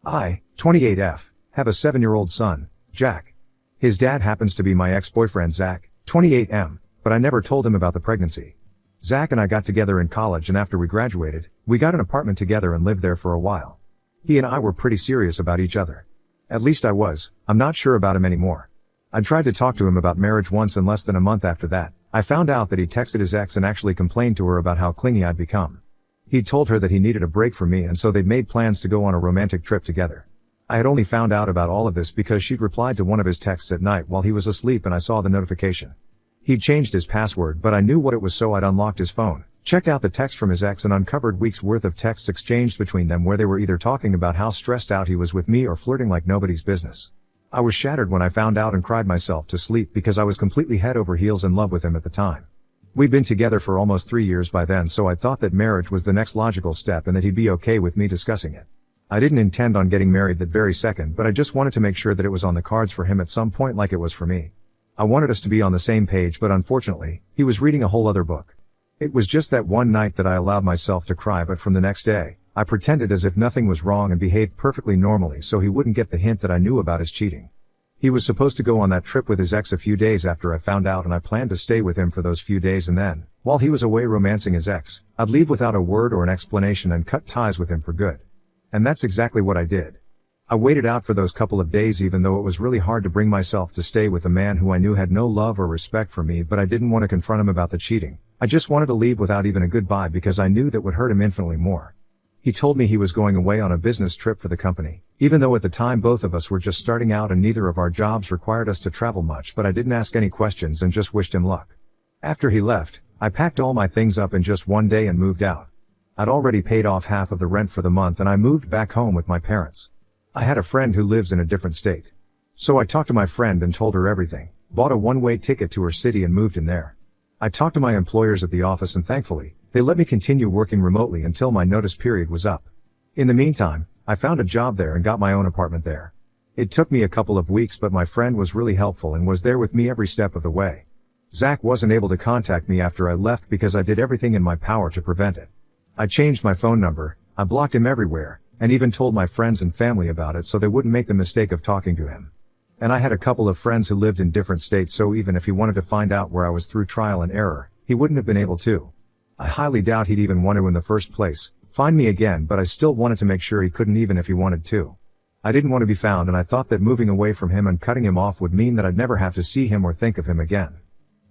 I, 28F, have a 7-year-old son, Jack. His dad happens to be my ex-boyfriend Zach, 28M, but I never told him about the pregnancy. Zach and I got together in college, and after we graduated, we got an apartment together and lived there for a while. He and I were pretty serious about each other. At least I was. I'm not sure about him anymore. I tried to talk to him about marriage once, and less than a month after that, I found out that he texted his ex and actually complained to her about how clingy I'd become. He'd told her that he needed a break from me, and so they'd made plans to go on a romantic trip together. I had only found out about all of this because she'd replied to one of his texts at night while he was asleep, and I saw the notification. He'd changed his password, but I knew what it was, so I'd unlocked his phone, checked out the text from his ex, and uncovered weeks worth of texts exchanged between them where they were either talking about how stressed out he was with me or flirting like nobody's business. I was shattered when I found out and cried myself to sleep because I was completely head over heels in love with him at the time. We'd been together for almost 3 years by then, so I thought that marriage was the next logical step and that he'd be okay with me discussing it. I didn't intend on getting married that very second, but I just wanted to make sure that it was on the cards for him at some point like it was for me. I wanted us to be on the same page, but unfortunately, he was reading a whole other book. It was just that one night that I allowed myself to cry, but from the next day, I pretended as if nothing was wrong and behaved perfectly normally so he wouldn't get the hint that I knew about his cheating. He was supposed to go on that trip with his ex a few days after I found out, and I planned to stay with him for those few days, and then, while he was away romancing his ex, I'd leave without a word or an explanation and cut ties with him for good. And that's exactly what I did. I waited out for those couple of days, even though it was really hard to bring myself to stay with a man who I knew had no love or respect for me, but I didn't want to confront him about the cheating. I just wanted to leave without even a goodbye because I knew that would hurt him infinitely more. He told me he was going away on a business trip for the company, even though at the time both of us were just starting out and neither of our jobs required us to travel much, but I didn't ask any questions and just wished him luck. After he left, I packed all my things up in just one day and moved out. I'd already paid off half of the rent for the month, and I moved back home with my parents. I had a friend who lives in a different state. So I talked to my friend and told her everything, bought a one-way ticket to her city and moved in there. I talked to my employers at the office, and thankfully, they let me continue working remotely until my notice period was up. In the meantime, I found a job there and got my own apartment there. It took me a couple of weeks, but my friend was really helpful and was there with me every step of the way. Zach wasn't able to contact me after I left because I did everything in my power to prevent it. I changed my phone number, I blocked him everywhere, and even told my friends and family about it so they wouldn't make the mistake of talking to him. And I had a couple of friends who lived in different states, so even if he wanted to find out where I was through trial and error, he wouldn't have been able to. I highly doubt he'd even want to in the first place, find me again, but I still wanted to make sure he couldn't even if he wanted to. I didn't want to be found, and I thought that moving away from him and cutting him off would mean that I'd never have to see him or think of him again.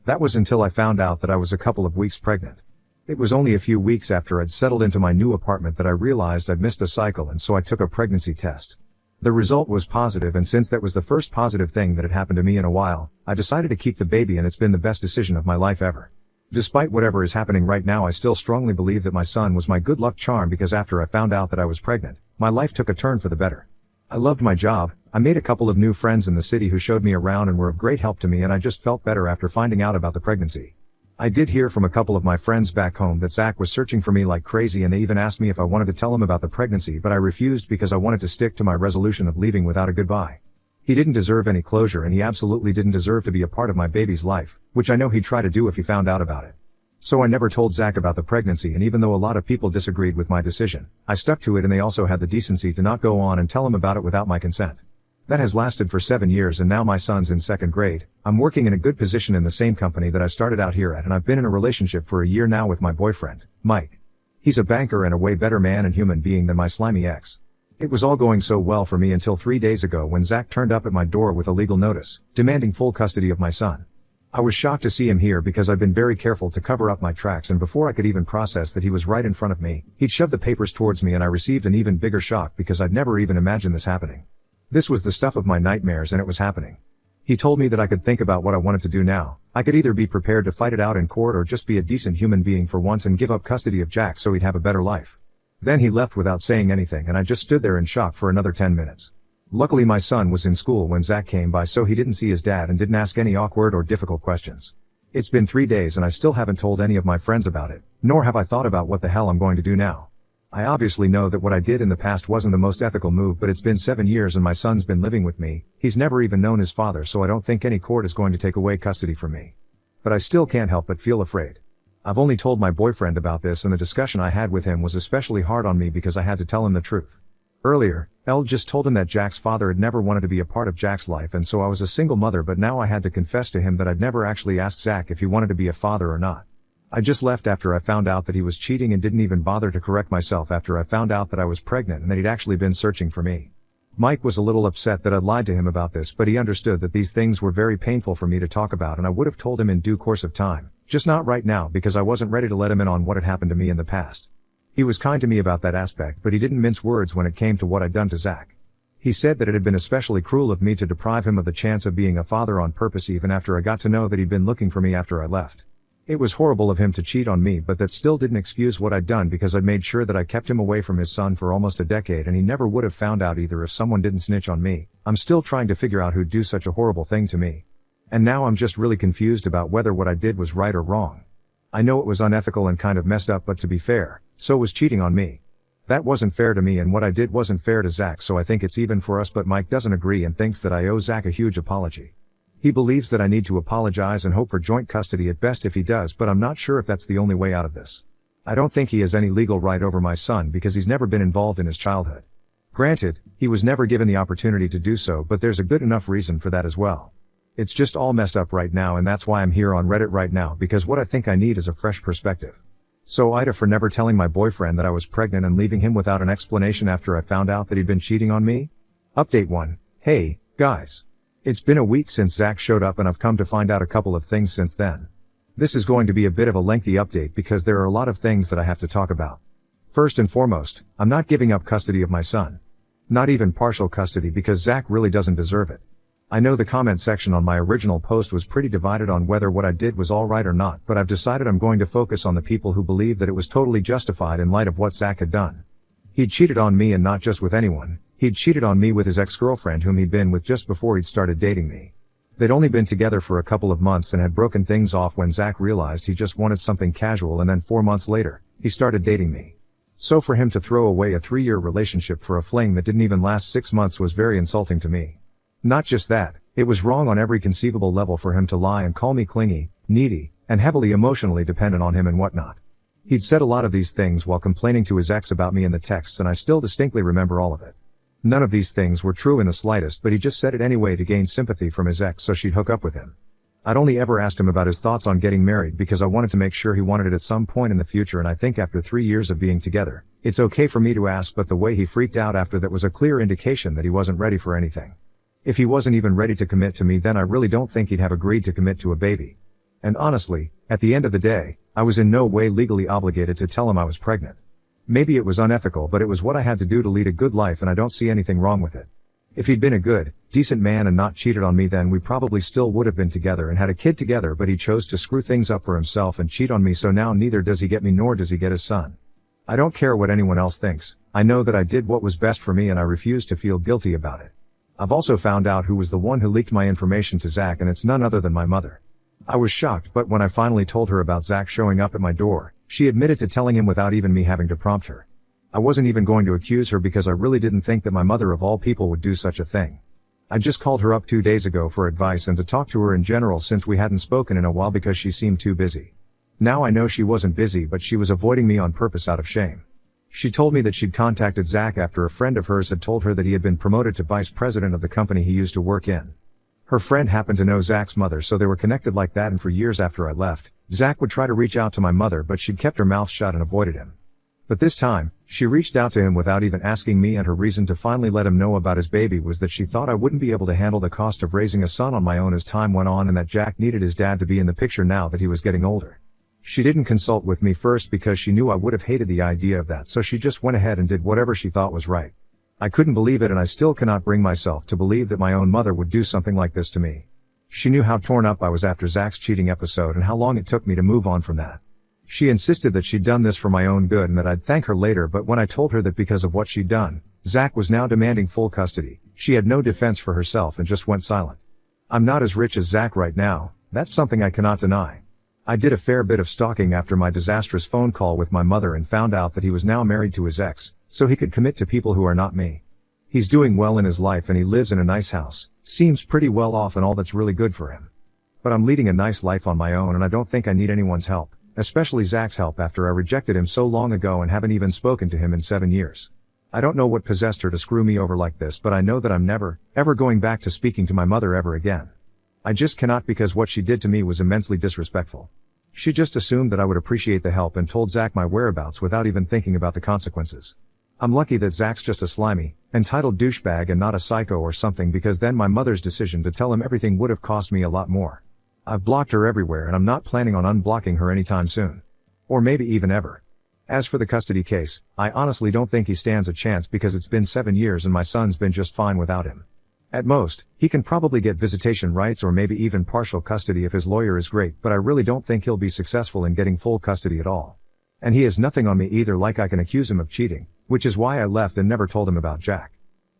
That was until I found out that I was a couple of weeks pregnant. It was only a few weeks after I'd settled into my new apartment that I realized I'd missed a cycle, and so I took a pregnancy test. The result was positive, and since that was the first positive thing that had happened to me in a while, I decided to keep the baby, and it's been the best decision of my life ever. Despite whatever is happening right now, I still strongly believe that my son was my good luck charm, because after I found out that I was pregnant, my life took a turn for the better. I loved my job, I made a couple of new friends in the city who showed me around and were of great help to me, and I just felt better after finding out about the pregnancy. I did hear from a couple of my friends back home that Zach was searching for me like crazy, and they even asked me if I wanted to tell him about the pregnancy, but I refused because I wanted to stick to my resolution of leaving without a goodbye. He didn't deserve any closure, and he absolutely didn't deserve to be a part of my baby's life, which I know he'd try to do if he found out about it. So I never told Zach about the pregnancy, and even though a lot of people disagreed with my decision, I stuck to it, and they also had the decency to not go on and tell him about it without my consent. That has lasted for 7 years, and now my son's in 2nd grade. I'm working in a good position in the same company that I started out here at, and I've been in a relationship for a year now with my boyfriend, Mike. He's a banker and a way better man and human being than my slimy ex. It was all going so well for me until 3 days ago when Zach turned up at my door with a legal notice, demanding full custody of my son. I was shocked to see him here because I'd been very careful to cover up my tracks, and before I could even process that he was right in front of me, he'd shoved the papers towards me, and I received an even bigger shock because I'd never even imagined this happening. This was the stuff of my nightmares, and it was happening. He told me that I could think about what I wanted to do now. I could either be prepared to fight it out in court or just be a decent human being for once and give up custody of Jack so he'd have a better life. Then he left without saying anything, and I just stood there in shock for another 10 minutes. Luckily my son was in school when Zach came by, so he didn't see his dad and didn't ask any awkward or difficult questions. It's been 3 days and I still haven't told any of my friends about it, nor have I thought about what the hell I'm going to do now. I obviously know that what I did in the past wasn't the most ethical move, but it's been 7 years and my son's been living with me. He's never even known his father, so I don't think any court is going to take away custody from me. But I still can't help but feel afraid. I've only told my boyfriend about this, and the discussion I had with him was especially hard on me because I had to tell him the truth. Earlier, Elle just told him that Jack's father had never wanted to be a part of Jack's life, and so I was a single mother, but now I had to confess to him that I'd never actually asked Zach if he wanted to be a father or not. I just left after I found out that he was cheating and didn't even bother to correct myself after I found out that I was pregnant and that he'd actually been searching for me. Mike was a little upset that I'd lied to him about this, but he understood that these things were very painful for me to talk about, and I would have told him in due course of time, just not right now because I wasn't ready to let him in on what had happened to me in the past. He was kind to me about that aspect, but he didn't mince words when it came to what I'd done to Zach. He said that it had been especially cruel of me to deprive him of the chance of being a father on purpose even after I got to know that he'd been looking for me after I left. It was horrible of him to cheat on me, but that still didn't excuse what I'd done because I'd made sure that I kept him away from his son for almost a decade and he never would have found out either if someone didn't snitch on me. I'm still trying to figure out who'd do such a horrible thing to me. And now I'm just really confused about whether what I did was right or wrong. I know it was unethical and kind of messed up, but to be fair, so was cheating on me. That wasn't fair to me, and what I did wasn't fair to Zach, so I think it's even for us, but Mike doesn't agree and thinks that I owe Zach a huge apology. He believes that I need to apologize and hope for joint custody at best if he does, but I'm not sure if that's the only way out of this. I don't think he has any legal right over my son because he's never been involved in his childhood. Granted, he was never given the opportunity to do so, but there's a good enough reason for that as well. It's just all messed up right now, and that's why I'm here on Reddit right now, because what I think I need is a fresh perspective. So Ida, for never telling my boyfriend that I was pregnant and leaving him without an explanation after I found out that he'd been cheating on me. Update 1. Hey, guys. It's been a week since Zach showed up and I've come to find out a couple of things since then. This is going to be a bit of a lengthy update because there are a lot of things that I have to talk about. First and foremost, I'm not giving up custody of my son. Not even partial custody, because Zach really doesn't deserve it. I know the comment section on my original post was pretty divided on whether what I did was all right or not, but I've decided I'm going to focus on the people who believe that it was totally justified in light of what Zach had done. He'd cheated on me, and not just with anyone. He'd cheated on me with his ex-girlfriend whom he'd been with just before he'd started dating me. They'd only been together for a couple of months and had broken things off when Zach realized he just wanted something casual, and then 4 months later, he started dating me. So for him to throw away a 3-year relationship for a fling that didn't even last 6 months was very insulting to me. Not just that, it was wrong on every conceivable level for him to lie and call me clingy, needy, and heavily emotionally dependent on him and whatnot. He'd said a lot of these things while complaining to his ex about me in the texts, and I still distinctly remember all of it. None of these things were true in the slightest, but he just said it anyway to gain sympathy from his ex so she'd hook up with him. I'd only ever asked him about his thoughts on getting married because I wanted to make sure he wanted it at some point in the future, and I think after 3 years of being together, it's okay for me to ask, but the way he freaked out after that was a clear indication that he wasn't ready for anything. If he wasn't even ready to commit to me, then I really don't think he'd have agreed to commit to a baby. And honestly, at the end of the day, I was in no way legally obligated to tell him I was pregnant. Maybe it was unethical, but it was what I had to do to lead a good life, and I don't see anything wrong with it. If he'd been a good, decent man and not cheated on me, then we probably still would have been together and had a kid together, but he chose to screw things up for himself and cheat on me, so now neither does he get me nor does he get his son. I don't care what anyone else thinks. I know that I did what was best for me, and I refuse to feel guilty about it. I've also found out who was the one who leaked my information to Zach, and it's none other than my mother. I was shocked, but when I finally told her about Zach showing up at my door, she admitted to telling him without even me having to prompt her. I wasn't even going to accuse her because I really didn't think that my mother of all people would do such a thing. I just called her up 2 days ago for advice and to talk to her in general since we hadn't spoken in a while because she seemed too busy. Now I know she wasn't busy, but she was avoiding me on purpose out of shame. She told me that she'd contacted Zach after a friend of hers had told her that he had been promoted to vice president of the company he used to work in. Her friend happened to know Zach's mother, so they were connected like that, and for years after I left, Zach would try to reach out to my mother, but she'd kept her mouth shut and avoided him. But this time, she reached out to him without even asking me, and her reason to finally let him know about his baby was that she thought I wouldn't be able to handle the cost of raising a son on my own as time went on, and that Jack needed his dad to be in the picture now that he was getting older. She didn't consult with me first because she knew I would have hated the idea of that, so she just went ahead and did whatever she thought was right. I couldn't believe it, and I still cannot bring myself to believe that my own mother would do something like this to me. She knew how torn up I was after Zach's cheating episode and how long it took me to move on from that. She insisted that she'd done this for my own good and that I'd thank her later, but when I told her that because of what she'd done, Zach was now demanding full custody, she had no defense for herself and just went silent. I'm not as rich as Zach right now, that's something I cannot deny. I did a fair bit of stalking after my disastrous phone call with my mother and found out that he was now married to his ex, so he could commit to people who are not me. He's doing well in his life and he lives in a nice house, seems pretty well off, and all that's really good for him. But I'm leading a nice life on my own, and I don't think I need anyone's help, especially Zach's help after I rejected him so long ago and haven't even spoken to him in 7 years. I don't know what possessed her to screw me over like this, but I know that I'm never, ever going back to speaking to my mother ever again. I just cannot, because what she did to me was immensely disrespectful. She just assumed that I would appreciate the help and told Zach my whereabouts without even thinking about the consequences. I'm lucky that Zach's just a slimy, entitled douchebag and not a psycho or something, because then my mother's decision to tell him everything would have cost me a lot more. I've blocked her everywhere and I'm not planning on unblocking her anytime soon. Or maybe even ever. As for the custody case, I honestly don't think he stands a chance, because it's been 7 years and my son's been just fine without him. At most, he can probably get visitation rights or maybe even partial custody if his lawyer is great, but I really don't think he'll be successful in getting full custody at all. And he has nothing on me either, like I can accuse him of cheating, which is why I left and never told him about Jack.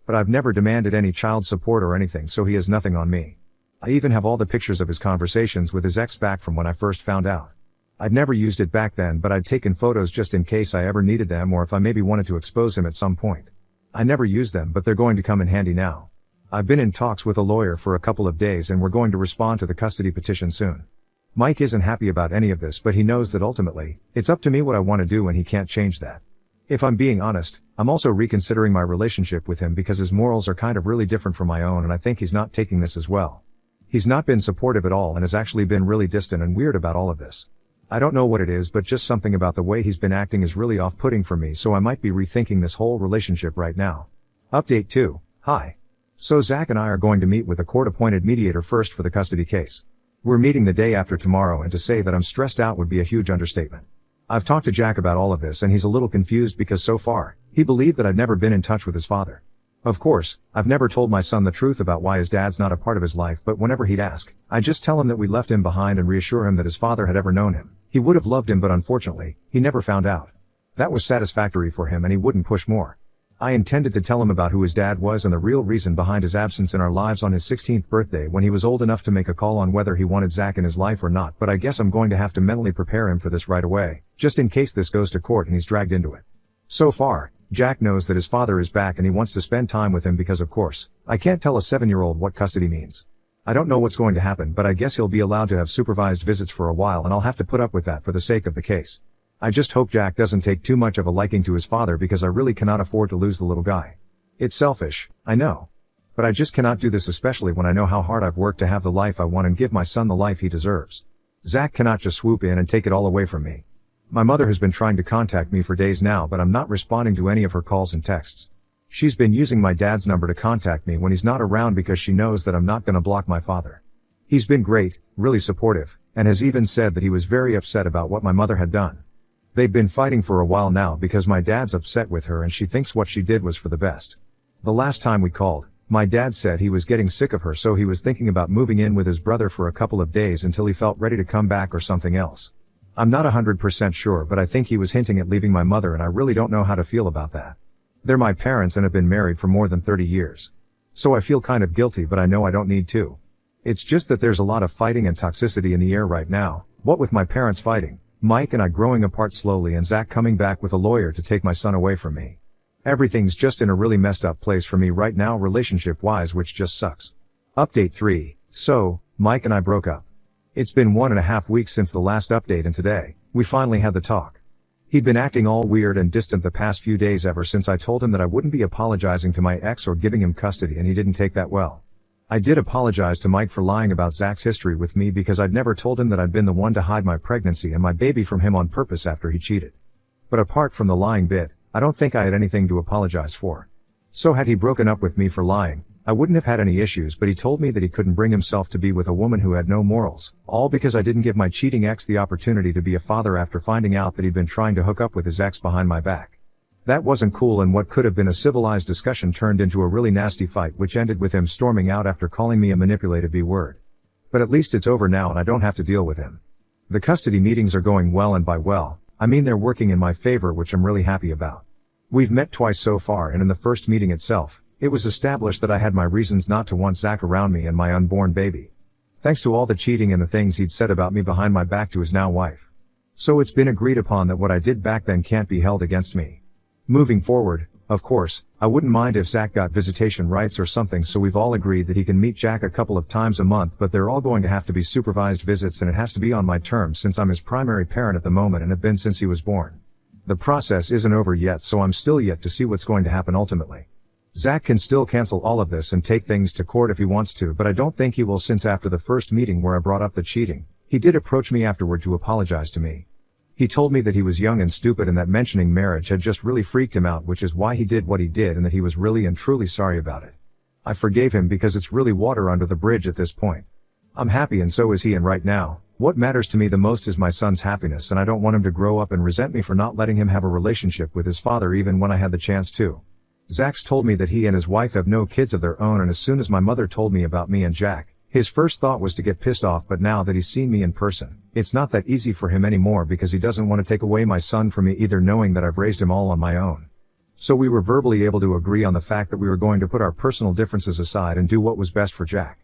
But I've never demanded any child support or anything, so he has nothing on me. I even have all the pictures of his conversations with his ex back from when I first found out. I'd never used it back then, but I'd taken photos just in case I ever needed them or if I maybe wanted to expose him at some point. I never used them, but they're going to come in handy now. I've been in talks with a lawyer for a couple of days and we're going to respond to the custody petition soon. Mike isn't happy about any of this, but he knows that ultimately, it's up to me what I want to do and he can't change that. If I'm being honest, I'm also reconsidering my relationship with him because his morals are kind of really different from my own, and I think he's not taking this as well. He's not been supportive at all and has actually been really distant and weird about all of this. I don't know what it is, but just something about the way he's been acting is really off-putting for me, so I might be rethinking this whole relationship right now. Update 2. Hi. So Zach and I are going to meet with a court-appointed mediator first for the custody case. We're meeting the day after tomorrow, and to say that I'm stressed out would be a huge understatement. I've talked to Jack about all of this and he's a little confused because so far, he believed that I'd never been in touch with his father. Of course, I've never told my son the truth about why his dad's not a part of his life, but whenever he'd ask, I just tell him that we left him behind and reassure him that his father had ever known him. He would have loved him, but unfortunately, he never found out. That was satisfactory for him and he wouldn't push more. I intended to tell him about who his dad was and the real reason behind his absence in our lives on his 16th birthday when he was old enough to make a call on whether he wanted Zach in his life or not, but I guess I'm going to have to mentally prepare him for this right away, just in case this goes to court and he's dragged into it. So far, Jack knows that his father is back and he wants to spend time with him because, of course, I can't tell a 7-year-old what custody means. I don't know what's going to happen, but I guess he'll be allowed to have supervised visits for a while and I'll have to put up with that for the sake of the case. I just hope Jack doesn't take too much of a liking to his father, because I really cannot afford to lose the little guy. It's selfish, I know. But I just cannot do this, especially when I know how hard I've worked to have the life I want and give my son the life he deserves. Zach cannot just swoop in and take it all away from me. My mother has been trying to contact me for days now, but I'm not responding to any of her calls and texts. She's been using my dad's number to contact me when he's not around because she knows that I'm not gonna block my father. He's been great, really supportive, and has even said that he was very upset about what my mother had done. They've been fighting for a while now because my dad's upset with her and she thinks what she did was for the best. The last time we called, my dad said he was getting sick of her, so he was thinking about moving in with his brother for a couple of days until he felt ready to come back or something else. I'm not 100% sure, but I think he was hinting at leaving my mother and I really don't know how to feel about that. They're my parents and have been married for more than 30 years. So I feel kind of guilty, but I know I don't need to. It's just that there's a lot of fighting and toxicity in the air right now, what with my parents fighting, Mike and I growing apart slowly, and Zach coming back with a lawyer to take my son away from me. Everything's just in a really messed up place for me right now relationship-wise, which just sucks. Update 3. So, Mike and I broke up. It's been 1.5 weeks since the last update, and today, we finally had the talk. He'd been acting all weird and distant the past few days ever since I told him that I wouldn't be apologizing to my ex or giving him custody, and he didn't take that well. I did apologize to Mike for lying about Zach's history with me because I'd never told him that I'd been the one to hide my pregnancy and my baby from him on purpose after he cheated. But apart from the lying bit, I don't think I had anything to apologize for. So had he broken up with me for lying, I wouldn't have had any issues, but he told me that he couldn't bring himself to be with a woman who had no morals, all because I didn't give my cheating ex the opportunity to be a father after finding out that he'd been trying to hook up with his ex behind my back. That wasn't cool, and what could have been a civilized discussion turned into a really nasty fight, which ended with him storming out after calling me a manipulative B-word. But at least it's over now and I don't have to deal with him. The custody meetings are going well, and by well, I mean they're working in my favor, which I'm really happy about. We've met twice so far, and in the first meeting itself, it was established that I had my reasons not to want Zach around me and my unborn baby. Thanks to all the cheating and the things he'd said about me behind my back to his now wife. So it's been agreed upon that what I did back then can't be held against me. Moving forward, of course, I wouldn't mind if Zach got visitation rights or something, so we've all agreed that he can meet Jack a couple of times a month, but they're all going to have to be supervised visits, and it has to be on my terms since I'm his primary parent at the moment and have been since he was born. The process isn't over yet, so I'm still yet to see what's going to happen ultimately. Zach can still cancel all of this and take things to court if he wants to, but I don't think he will, since after the first meeting where I brought up the cheating, he did approach me afterward to apologize to me. He told me that he was young and stupid and that mentioning marriage had just really freaked him out, which is why he did what he did, and that he was really and truly sorry about it. I forgave him because it's really water under the bridge at this point. I'm happy and so is he, and right now, what matters to me the most is my son's happiness, and I don't want him to grow up and resent me for not letting him have a relationship with his father even when I had the chance to. Zach's told me that he and his wife have no kids of their own, and as soon as my mother told me about me and Jack, his first thought was to get pissed off, but now that he's seen me in person, it's not that easy for him anymore because he doesn't want to take away my son from me either, knowing that I've raised him all on my own. So we were verbally able to agree on the fact that we were going to put our personal differences aside and do what was best for Jack.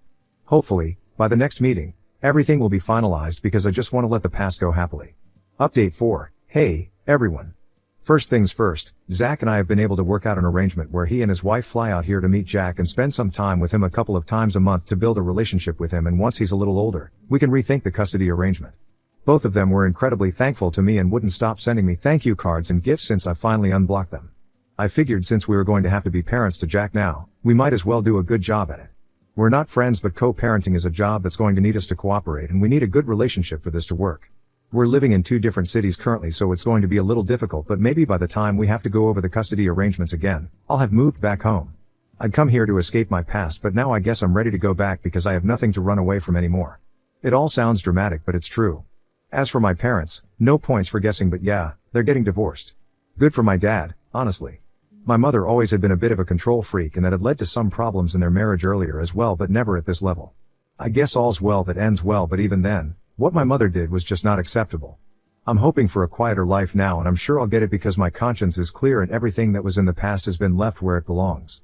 Hopefully, by the next meeting, everything will be finalized because I just want to let the past go happily. Update 4. Hey, everyone. First things first, Zach and I have been able to work out an arrangement where he and his wife fly out here to meet Jack and spend some time with him a couple of times a month to build a relationship with him, and once he's a little older, we can rethink the custody arrangement. Both of them were incredibly thankful to me and wouldn't stop sending me thank you cards and gifts since I finally unblocked them. I figured since we were going to have to be parents to Jack now, we might as well do a good job at it. We're not friends, but co-parenting is a job that's going to need us to cooperate, and we need a good relationship for this to work. We're living in 2 different cities currently, so it's going to be a little difficult, but maybe by the time we have to go over the custody arrangements again, I'll have moved back home. I'd come here to escape my past, but now I guess I'm ready to go back because I have nothing to run away from anymore. It all sounds dramatic, but it's true. As for my parents, no points for guessing, but yeah, they're getting divorced. Good for my dad, honestly. My mother always had been a bit of a control freak, and that had led to some problems in their marriage earlier as well, but never at this level. I guess all's well that ends well, but even then, what my mother did was just not acceptable. I'm hoping for a quieter life now, and I'm sure I'll get it because my conscience is clear and everything that was in the past has been left where it belongs.